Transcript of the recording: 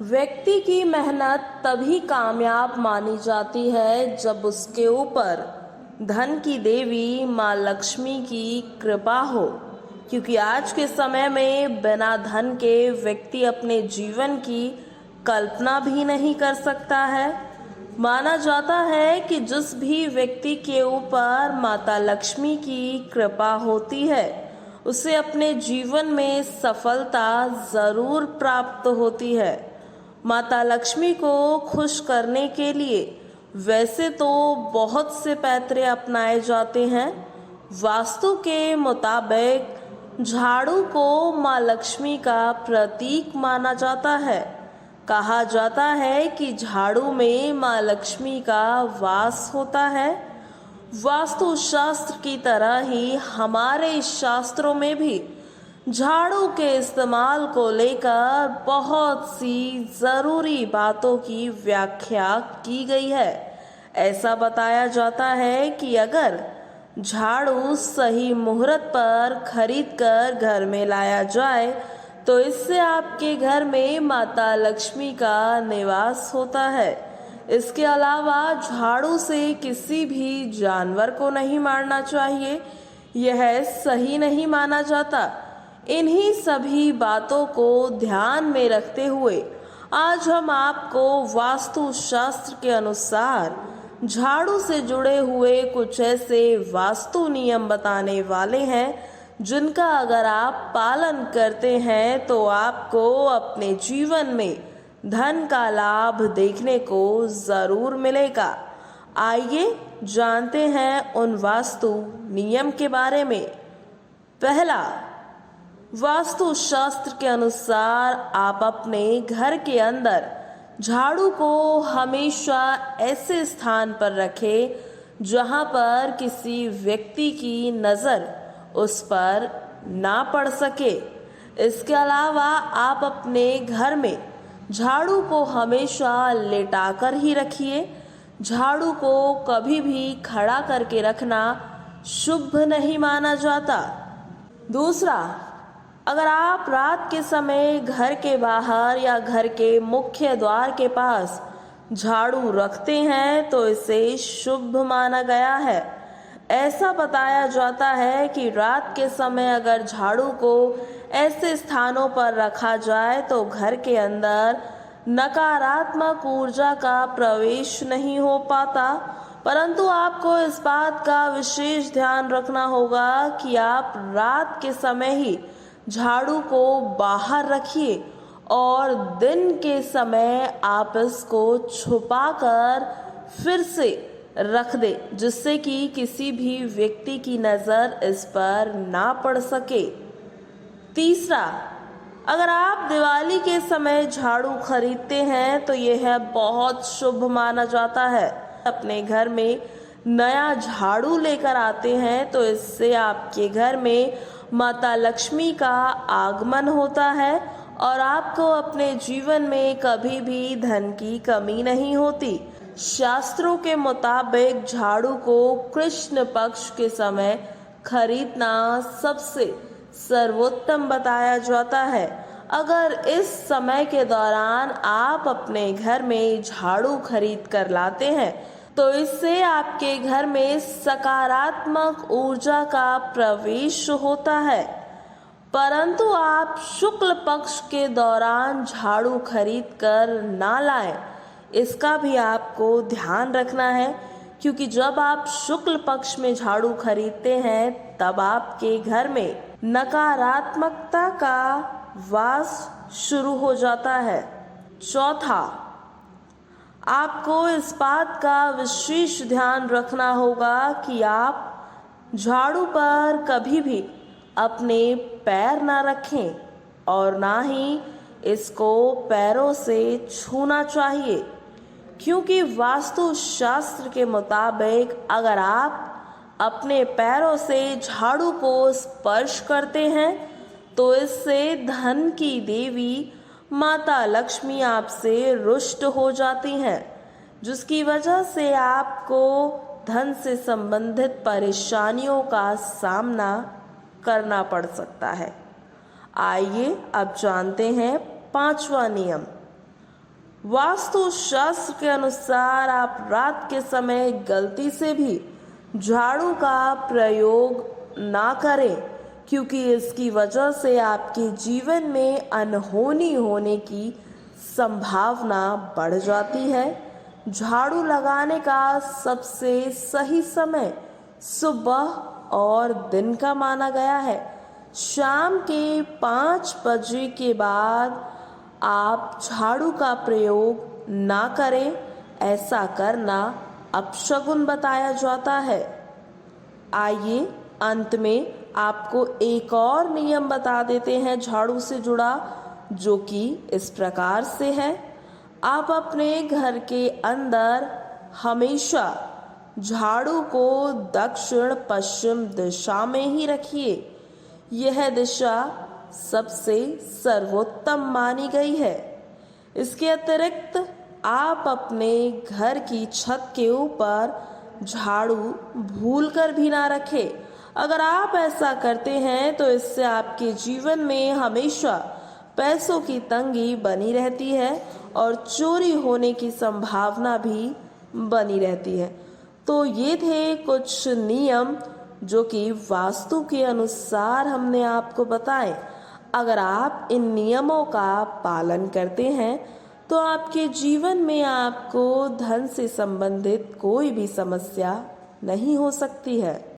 व्यक्ति की मेहनत तभी कामयाब मानी जाती है जब उसके ऊपर धन की देवी माँ लक्ष्मी की कृपा हो, क्योंकि आज के समय में बिना धन के व्यक्ति अपने जीवन की कल्पना भी नहीं कर सकता है। माना जाता है कि जिस भी व्यक्ति के ऊपर माता लक्ष्मी की कृपा होती है उसे अपने जीवन में सफलता जरूर प्राप्त होती है। माता लक्ष्मी को खुश करने के लिए वैसे तो बहुत से पैतरे अपनाए जाते हैं। वास्तु के मुताबिक झाड़ू को माँ लक्ष्मी का प्रतीक माना जाता है। कहा जाता है कि झाड़ू में माँ लक्ष्मी का वास होता है। वास्तु शास्त्र की तरह ही हमारे शास्त्रों में भी झाड़ू के इस्तेमाल को लेकर बहुत सी जरूरी बातों की व्याख्या की गई है। ऐसा बताया जाता है कि अगर झाड़ू सही मुहूर्त पर खरीदकर घर में लाया जाए तो इससे आपके घर में माता लक्ष्मी का निवास होता है। इसके अलावा झाड़ू से किसी भी जानवर को नहीं मारना चाहिए, यह सही नहीं माना जाता। इन्हीं सभी बातों को ध्यान में रखते हुए आज हम आपको वास्तु शास्त्र के अनुसार झाड़ू से जुड़े हुए कुछ ऐसे वास्तु नियम बताने वाले हैं जिनका अगर आप पालन करते हैं तो आपको अपने जीवन में धन का लाभ देखने को जरूर मिलेगा। आइए जानते हैं उन वास्तु नियम के बारे में। पहला, वास्तु शास्त्र के अनुसार आप अपने घर के अंदर झाड़ू को हमेशा ऐसे स्थान पर रखें जहां पर किसी व्यक्ति की नज़र उस पर ना पड़ सके। इसके अलावा आप अपने घर में झाड़ू को हमेशा लेटाकर ही रखिए। झाड़ू को कभी भी खड़ा करके रखना शुभ नहीं माना जाता। दूसरा, अगर आप रात के समय घर के बाहर या घर के मुख्य द्वार के पास झाड़ू रखते हैं तो इसे शुभ माना गया है। ऐसा बताया जाता है कि रात के समय अगर झाड़ू को ऐसे स्थानों पर रखा जाए तो घर के अंदर नकारात्मक ऊर्जा का प्रवेश नहीं हो पाता। परंतु आपको इस बात का विशेष ध्यान रखना होगा कि आप रात के समय ही झाड़ू को बाहर रखिए और दिन के समय आप इसको छुपाकर फिर से रख दे, जिससे कि किसी भी व्यक्ति की नज़र इस पर ना पड़ सके। तीसरा, अगर आप दिवाली के समय झाड़ू खरीदते हैं तो यह बहुत शुभ माना जाता है। अपने घर में नया झाड़ू लेकर आते हैं तो इससे आपके घर में माता लक्ष्मी का आगमन होता है और आपको अपने जीवन में कभी भी धन की कमी नहीं होती। शास्त्रों के मुताबिक झाड़ू को कृष्ण पक्ष के समय खरीदना सबसे सर्वोत्तम बताया जाता है। अगर इस समय के दौरान आप अपने घर में झाड़ू खरीद कर लाते हैं तो इससे आपके घर में सकारात्मक ऊर्जा का प्रवेश होता है। परंतु आप शुक्ल पक्ष के दौरान झाड़ू खरीद कर ना लाएं, इसका भी आपको ध्यान रखना है, क्योंकि जब आप शुक्ल पक्ष में झाड़ू खरीदते हैं तब आपके घर में नकारात्मकता का वास शुरू हो जाता है। चौथा, आपको इस बात का विशेष ध्यान रखना होगा कि आप झाड़ू पर कभी भी अपने पैर ना रखें और ना ही इसको पैरों से छूना चाहिए, क्योंकि वास्तु शास्त्र के मुताबिक अगर आप अपने पैरों से झाड़ू को स्पर्श करते हैं तो इससे धन की देवी माता लक्ष्मी आपसे रुष्ट हो जाती हैं, जिसकी वजह से आपको धन से संबंधित परेशानियों का सामना करना पड़ सकता है। आइए अब जानते हैं पांचवा नियम। वास्तु शास्त्र के अनुसार आप रात के समय गलती से भी झाड़ू का प्रयोग ना करें, क्योंकि इसकी वजह से आपके जीवन में अनहोनी होने की संभावना बढ़ जाती है। झाड़ू लगाने का सबसे सही समय सुबह और दिन का माना गया है। शाम के 5 बजे के बाद आप झाड़ू का प्रयोग ना करें। ऐसा करना अपशगुन बताया जाता है। आइए अंत में आपको एक और नियम बता देते हैं झाड़ू से जुड़ा, जो कि इस प्रकार से है। आप अपने घर के अंदर हमेशा झाड़ू को दक्षिण पश्चिम दिशा में ही रखिए। यह दिशा सबसे सर्वोत्तम मानी गई है। इसके अतिरिक्त आप अपने घर की छत के ऊपर झाड़ू भूलकर भी ना रखें। अगर आप ऐसा करते हैं तो इससे आपके जीवन में हमेशा पैसों की तंगी बनी रहती है और चोरी होने की संभावना भी बनी रहती है। तो ये थे कुछ नियम जो कि वास्तु के अनुसार हमने आपको बताए। अगर आप इन नियमों का पालन करते हैं तो आपके जीवन में आपको धन से संबंधित कोई भी समस्या नहीं हो सकती है।